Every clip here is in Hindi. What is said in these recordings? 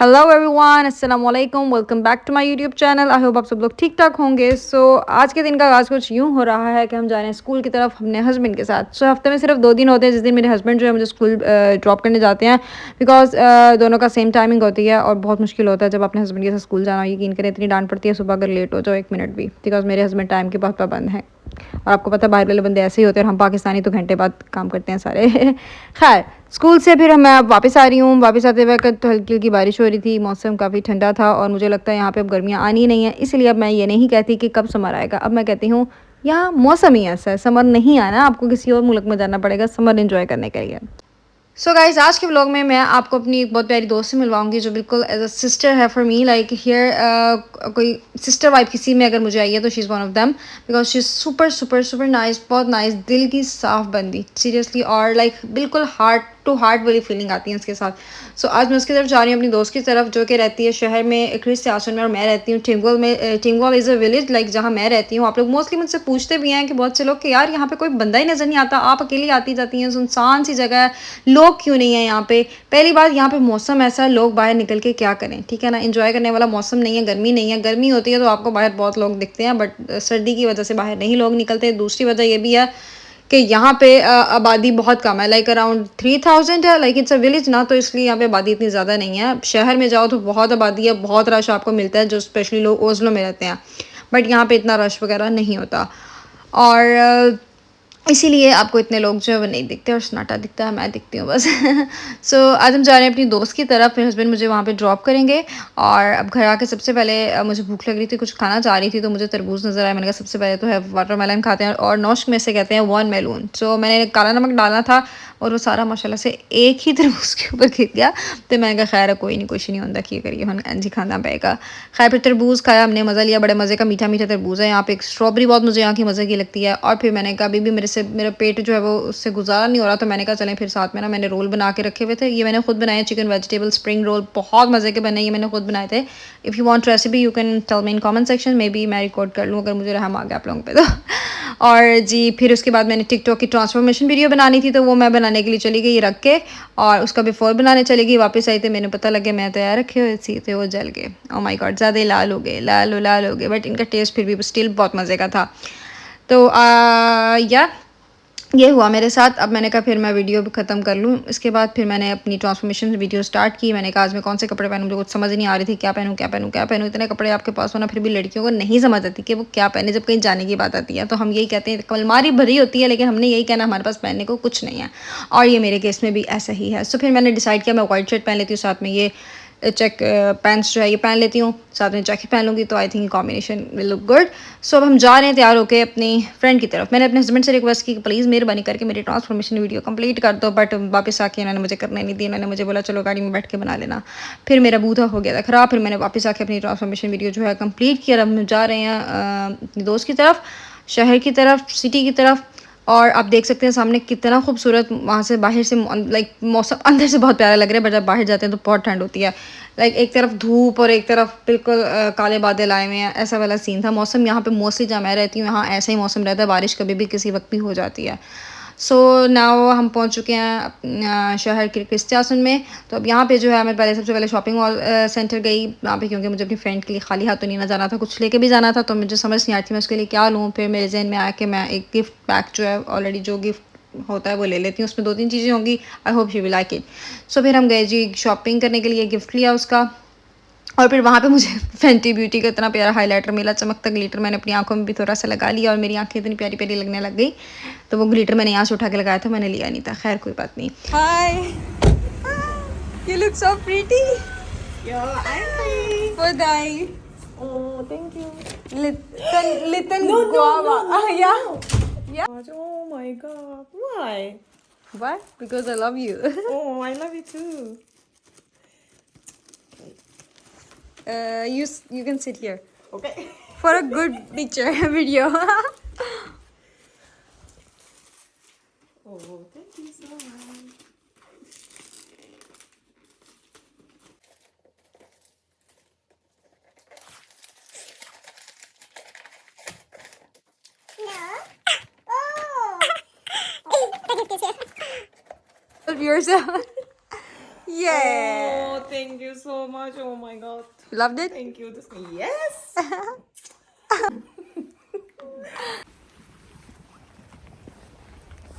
हेलो एवरीवन, अस्सलाम वालेकुम। Welcome back to my YouTube channel. I hope आप सब लोग ठीक ठाक होंगे। आज के दिन का आगाज़ कुछ यूँ हो रहा है कि हम जा रहे हैं स्कूल की तरफ अपने हस्बैंड के साथ। हफ्ते में सिर्फ 2 दिन होते हैं जिस दिन मेरे हस्बैंड जो है मुझे स्कूल ड्रॉप करने जाते हैं। बिकॉज दोनों का सेम टाइमिंग होती है और बहुत मुश्किल होता है जब अपने हस्बैंड के साथ स्कूल जाना। यकीन करें, इतनी डांट पड़ती है सुबह अगर लेट हो जाओ 1 मिनट भी। बिकॉज मेरे हस्बैंड टाइम के बहुत पाबंद हैं और आपको पता है बाहर वाले बंदे ऐसे ही होते हैं और हम पाकिस्तानी तो घंटे बाद काम करते हैं सारे। खैर, स्कूल से फिर मैं अब वापस आ रही हूँ। वापस आते वक्त तो हल्की हल्की बारिश हो रही थी, मौसम काफ़ी ठंडा था और मुझे लगता है यहाँ पे अब गर्मियाँ आनी ही नहीं है। इसलिए अब मैं ये नहीं कहती कि कब समर आएगा, अब मैं कहती हूँ यहाँ मौसम ही ऐसा है, समर नहीं आना, आपको किसी और मुल्क में जाना पड़ेगा समर इन्जॉय करने के लिए। गाइज, आज के व्लॉग में मैं आपको अपनी एक बहुत प्यारी दोस्त से मिलवाऊंगी जो बिल्कुल एज अ सिस्टर है फॉर मी। लाइक हियर कोई सिस्टर वाइफ किसी में अगर मुझे आई है तो she is one of them. Because she is super super super nice, बहुत नाइस, दिल की साफ बंदी सीरियसली। और लाइक बिल्कुल हार्ट टू हार्ट वाली फीलिंग आती है उसके साथ। आज मैं उसकी तरफ जा रही हूँ, अपनी दोस्त की तरफ, जो कि रहती है शहर में क्रिस सियासन में और मैं रहती हूँ टिंगवाल में। टिंगवाल इज़ अ विलेज लाइक जहाँ मैं रहती हूँ। आप लोग मोस्टली मुझसे पूछते भी हैं कि बहुत से लोग कि यार यहाँ पे कोई बंदा ही नज़र नहीं आता, आप अकेली आती जाती हैं, सुनसान सी जगह है, लोग क्यों नहीं है यहाँ पे। पहली बात, यहाँ पे मौसम ऐसा है, लोग बाहर निकल के क्या करें, ठीक है ना। इंजॉय करने वाला मौसम नहीं है, गर्मी नहीं है। गर्मी होती है तो आपको बाहर बहुत लोग दिखते हैं, बट सर्दी की वजह से बाहर नहीं लोग निकलते। दूसरी वजह ये भी है कि यहाँ पे आबादी बहुत कम है, लाइक अराउंड 3000 है। लाइक इट्स अ विलेज ना, तो इसलिए यहाँ पे आबादी इतनी ज़्यादा नहीं है। शहर में जाओ तो बहुत आबादी है, बहुत रश आपको मिलता है, जो स्पेशली लोग ओस्लो में रहते हैं। बट यहाँ पे इतना रश वगैरह नहीं होता और इसीलिए आपको इतने लोग जो है वो नहीं दिखते और सन्नाटा दिखता है, मैं दिखती हूँ बस। आज हम जा रहे हैं अपनी दोस्त की तरफ। मेरे हस्बैंड मुझे वहाँ पे ड्रॉप करेंगे और अब घर आके सबसे पहले मुझे भूख लग रही थी, कुछ खाना चाह रही थी, तो मुझे तरबूज नज़र आया। मैंने कहा सबसे पहले तो है वाटरमेलन खाते हैं, और नौश में से कहते हैं वन मेलून। मैंने काला नमक डाला था और वो सारा माशाल्लाह से एक ही तरबूज के ऊपर गिर गया। तो मैंने कहा खैर कोई नहीं, कुछ नहीं होता, की करिए, हम जी खाना पड़ेगा। खैर फिर तरबूज खाया हमने, मज़ा लिया, बड़े मज़े का मीठा मीठा तरबूज है यहाँ पे। एक स्ट्रॉबेरी बहुत मुझे यहाँ की मज़े की लगती है। और फिर मैंने कहा अभी भी मेरा पेट जो है वो उससे गुजारा नहीं हो रहा, तो मैंने कहा चलें फिर साथ में ना, मैंने रोल बना के रखे हुए थे। ये मैंने खुद बनाए, चिकन वेजिटेबल स्प्रिंग रोल, बहुत मज़े के बने, ये मैंने खुद बनाए थे। If you want recipe you can tell me in comment section, maybe मैं रिकॉर्ड कर लूँ अगर मुझे रहम आ गया आप लोगों पे तो। और जी फिर उसके बाद मैंने टिकटॉक की ट्रांसफॉर्मेशन वीडियो बनानी थी, तो वो मैं बनाने के लिए चली गई रख के, और उसका बिफोर बनाने चली गई। वापस आई तो मैंने पता लगे मैं तैयार रखे हुए थे तो वो जल गए। ओ माय गॉड, ज़्यादा ही लाल हो गए, लाल हो गए, बट इनका टेस्ट फिर भी स्टिल बहुत मज़े का था। तो या ये हुआ मेरे साथ। अब मैंने कहा फिर मैं वीडियो भी ख़त्म कर लूँ। इसके बाद फिर मैंने अपनी ट्रांसफॉर्मेशन वीडियो स्टार्ट की। मैंने कहा आज मैं कौन से कपड़े पहनूँ, मुझे कुछ समझ नहीं आ रही थी, क्या पहनूँ क्या पहनूँ क्या पहनूँ। इतने कपड़े आपके पास होना फिर भी लड़कियों को नहीं समझ आती कि वो क्या पहने जब कहीं जाने की बात आती है। तो हम यही कहते हैं अलमारी भरी होती है, लेकिन हमने यही कहना हमारे पास पहनने को कुछ नहीं है, और ये मेरे केस में भी ऐसा ही है। फिर मैंने डिसाइड किया मैं वाइट शर्ट पहन लेती हूँ, साथ में ये चेक पैंट्स जो है ये पहन लेती हूँ, साथ में जैकेट पहन लूँगी, तो I think combination will look good. अब हम जा रहे हैं तैयार होकर अपनी फ्रेंड की तरफ। मैंने अपने हस्बैंड से रिक्वेस्ट की कि प्लीज़ मेहरबानी करके मेरी ट्रांसफॉर्मेशन वीडियो कंप्लीट कर दो, बट वापस आके इन्होंने मुझे करने नहीं दी। इन्होंने मुझे बोला चलो गाड़ी में बैठ के बना लेना। फिर मेरा बूथा हो गया था ख़राब। फिर मैंने वापस आके अपनी ट्रांसफॉर्मेशन वीडियो जो है कंप्लीट किया। अब हम जा रहे हैं अपनी दोस्त की तरफ, शहर की तरफ, सिटी की तरफ। और आप देख सकते हैं सामने कितना खूबसूरत, वहाँ से बाहर से लाइक मौसम अंदर से बहुत प्यारा लग रहा है, बट जब बाहर जाते हैं तो बहुत ठंड होती है। लाइक एक तरफ धूप और एक तरफ बिल्कुल काले बादल आए हुए हैं, ऐसा वाला सीन था। मौसम यहाँ पे मोस्टली जहाँ मैं रहती हूँ यहाँ ऐसा ही मौसम रहता है, बारिश कभी भी किसी वक्त भी हो जाती है। नाउ हम पहुँच चुके हैं शहर के क्रिस्टियासन में। तो अब यहाँ पे जो है मैं पहले सबसे पहले शॉपिंग मॉल सेंटर गई यहाँ पे, क्योंकि मुझे अपनी फ्रेंड के लिए खाली हाथ तो नहीं ना जाना था, कुछ लेके भी जाना था। तो मुझे समझ नहीं आती मैं उसके लिए क्या लूँ। फिर मेरे जहन में आया कि मैं एक गिफ्ट पैक जो है ऑलरेडी जो गिफ्ट होता है वो ले लेती हूँ, उसमें 2-3 चीज़ें होंगी। I hope she will like it. फिर हम गए जी शॉपिंग करने के लिए, गिफ्ट लिया उसका। और फिर वहाँ पे मुझे फेंटी ब्यूटी का इतना प्यारा हाइलाइटर मिला, चमकता ग्लिटर। मैंने अपनी आंखों में भी थोड़ा सा लगा लिया और मेरी आंखें इतनी प्यारी प्यारी लगने लग गई। तो वो ग्लिटर मैंने यहाँ से उठा के लगाया था, मैंने लिया नहीं था। खैर कोई बात नहीं। Hi, you look so pretty. Yo, I'm free. Podai. Oh, thank you. Little No, no, guava. no, no, Yeah. no. Yeah. Oh my God. Why? Why? Because I love you. Oh, I love you too. You can sit here Okay. for a good picture video. Oh, thank you so much. Yourself. Yeah. Oh, thank you so much. Oh my god. You loved it? Thank you. Yes.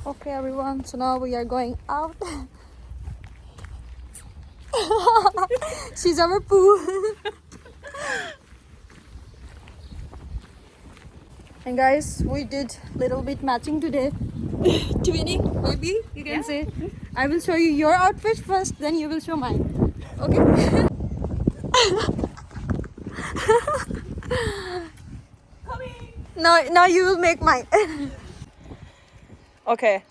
Okay, everyone. So now we are going out. She's our poo. And guys, we did little bit matching today. Twinning, maybe you can say. I will show you your outfit first, then you will show mine. Okay? Now you will make mine. Okay.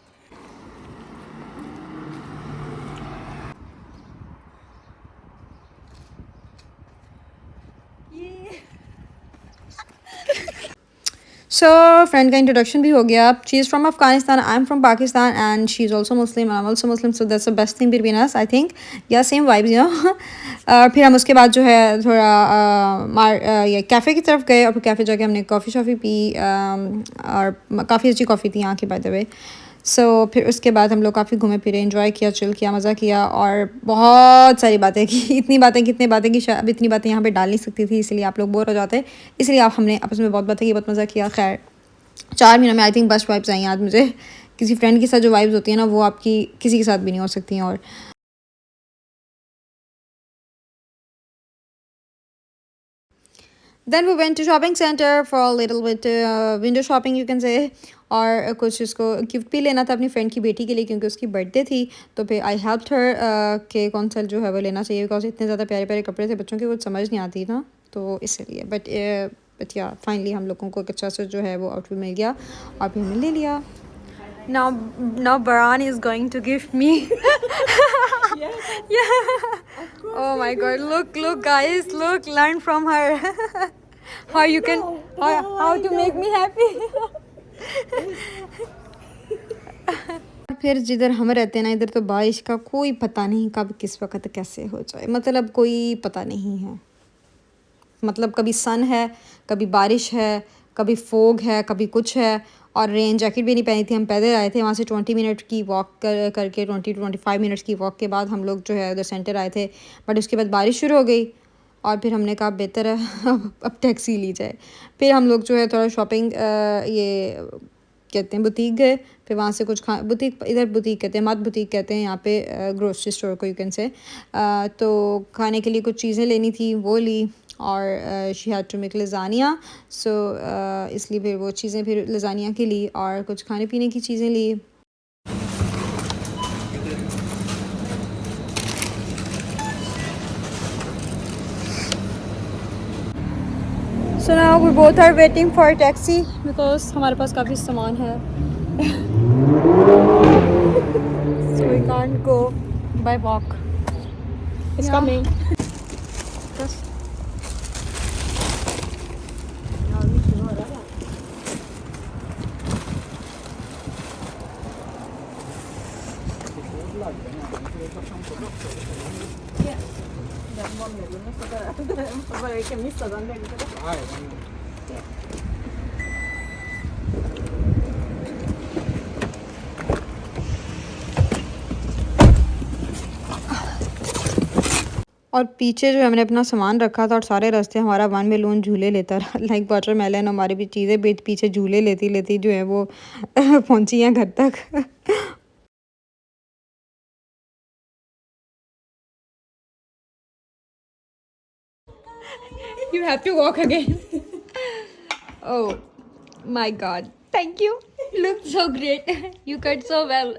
So friend का introduction भी हो गया. She is from Afghanistan, I'm from Pakistan, and she's also Muslim and I'm also Muslim, so that's the best thing between us, I think. Yeah, same vibes, you know. फिर हम उसके बाद जो है थोड़ा ये कैफ़े की तरफ गए और फिर कैफ़े जाके हमने कॉफ़ी शॉफ़ी पी और काफ़ी अच्छी कॉफ़ी थी यहाँ की बाय द वे. सो फिर उसके बाद हम लोग काफ़ी घूमे फिरे, एंजॉय किया, चिल किया, मज़ा किया और बहुत सारी बातें की. इतनी बातें की अब इतनी बातें यहाँ पे डाल नहीं सकती थी, इसलिए आप लोग बोर हो जाते. इसलिए आप हमने आपस में बहुत बातें की, बहुत मज़ा किया. खैर 4 महीनों में आई थिंक बेस्ट वाइब्स आई आज मुझे. किसी फ्रेंड के साथ जो वाइब्स होती हैं ना, वो आपकी किसी के साथ भी नहीं हो सकती हैं. और Then we went to shopping center for a little bit window shopping you can say. और कुछ उसको गिफ्ट भी लेना था अपनी फ्रेंड की बेटी के लिए क्योंकि उसकी बर्थडे थी. तो फिर आई हेल्प्ड हर कि कौन सा जो है वो लेना चाहिए, बिकॉज इतने ज़्यादा प्यारे प्यारे कपड़े थे, बच्चों की कुछ समझ नहीं आती ना, तो इसलिए. बट या फाइनली हम लोगों को एक अच्छा सा जो है वो आउटफिट मिल गया और फिर हमने ले लिया. Now Baran is going to give me. Yes. Yeah. Oh my god, look guys, look, learn from her. How you can how to make me happy. फिर जिधर हम रहते हैं ना, इधर तो बारिश का कोई पता नहीं कब किस वक्त कैसे हो जाए, मतलब कोई पता नहीं है. मतलब कभी सन है, कभी बारिश है, कभी फोग है, कभी कुछ है. और रेन जैकेट भी नहीं पहनी थी, हम पैदल आए थे वहाँ से 20 मिनट की वॉक करके 20 to 25 मिनट्स की वॉक के बाद हम लोग जो है उधर सेंटर आए थे. बट उसके बाद बारिश शुरू हो गई और फिर हमने कहा बेहतर है अब टैक्सी ली जाए. फिर हम लोग जो है थोड़ा शॉपिंग ये कहते हैं बुटीक गए. फिर वहाँ से कुछ बुटीक, इधर बुटीक कहते हैं, मत बुटीक कहते हैं यहाँ पे ग्रोसरी स्टोर को यू कैन से. तो खाने के लिए कुछ चीज़ें लेनी थी, वो ली. और she had to make lasagna, so इसलिए फिर वो चीज़ें फिर लजानिया की ली और कुछ खाने पीने की चीज़ें ली. So now we both are waiting for a taxi because हमारे पास काफ़ी सामान है. So we can't go by walk. It's coming. Just और पीछे जो हमने अपना सामान रखा था और सारे रास्ते हमारा वन में लोन झूले लेता रहा. लाइक वाटरमेलन हमारी भी चीज़ें पीछे झूले लेती लेती जो है वो पहुंची हैं घर तक. You have to walk again. Oh my god, thank you. Look so great. You cut so well.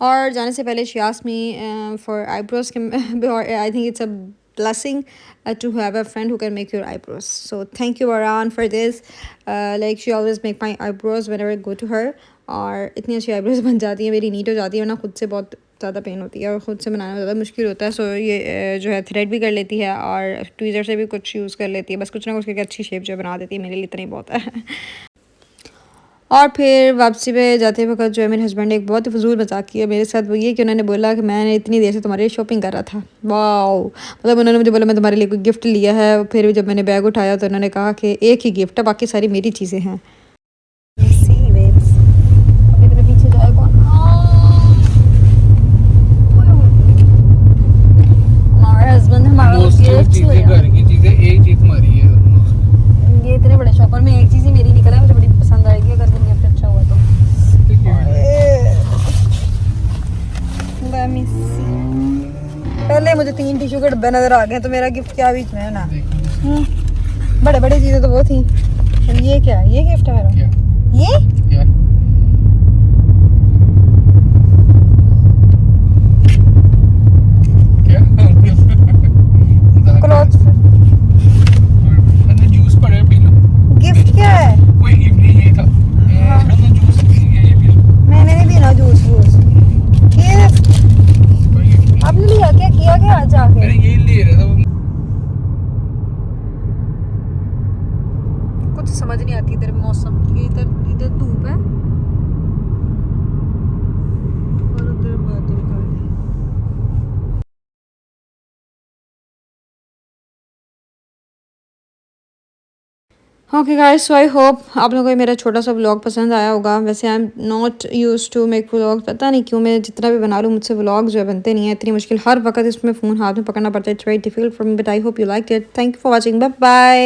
और जाने से पहले she asked me for eyebrows. I think it's a blessing to have a friend who can make your eyebrows. So thank you Aran for this. Like she always make my eyebrows whenever I go to her. और इतनी अच्छी eyebrows बन जाती हैं मेरी, नीट हो जाती है, वरना खुद से बहुत ज़्यादा पेन होती है और ख़ुद से बनाना ज़्यादा मुश्किल होता है. सो ये जो है थ्रेड भी कर लेती है और ट्वीज़र से भी कुछ यूज़ कर लेती है, बस कुछ ना कुछ करके अच्छी शेप जो बना देती है. मेरे लिए इतना ही बहुत है. और फिर वापसी पे जाते वक्त जो है मेरे हस्बैंड ने एक बहुत ही फजूल मजाक किया मेरे साथ. वो ये कि उन्होंने बोला कि मैंने इतनी देर से तुम्हारे लिए शॉपिंग कर रहा था. वाओ, मतलब उन्होंने मुझे बोला मैं तुम्हारे लिए कोई गिफ्ट लिया है. फिर जब मैंने बैग उठाया तो उन्होंने कहा कि एक ही गिफ्ट है, बाकी सारी मेरी चीज़ें हैं. अभी तुम्हें पीछे लेट मी सी। पहले मुझे 3 टिश्यू के डब्बे नजर आ गए, तो मेरा गिफ्ट क्या बीच में है ना। बड़े बड़े चीजें तो वो थी। और ये क्या, ये गिफ्ट है मेरा? ये क्लॉथ जूस पड़े पी लो। गिफ्ट क्या है? कोई गिफ्ट नहीं, ये था। जूस ये पी लो। मैंने नहीं पीना जूस वूस। ये कोई गिफ्ट नहीं। आपने लिया क्या, किया क्या आज आके? मैंने ये ले रहा था। कुछ समझ नहीं आती इधर मौसम की। इधर इधर धूप है और उधर बादल काले। ओके गाइस, सो आई होप आप लोगों को ये मेरा छोटा सा व्लॉग पसंद आया होगा। वैसे I am not used to make vlog, पता नहीं क्यों मैं जितना भी बना लूँ मुझसे व्लॉग जो है बनते नहीं है। इतनी मुश्किल हर वक्त इसमें फ़ोन हाथ में पकड़ना पड़ता है। It's very difficult for me, but I hope you like it. Thank you for watching, bye bye.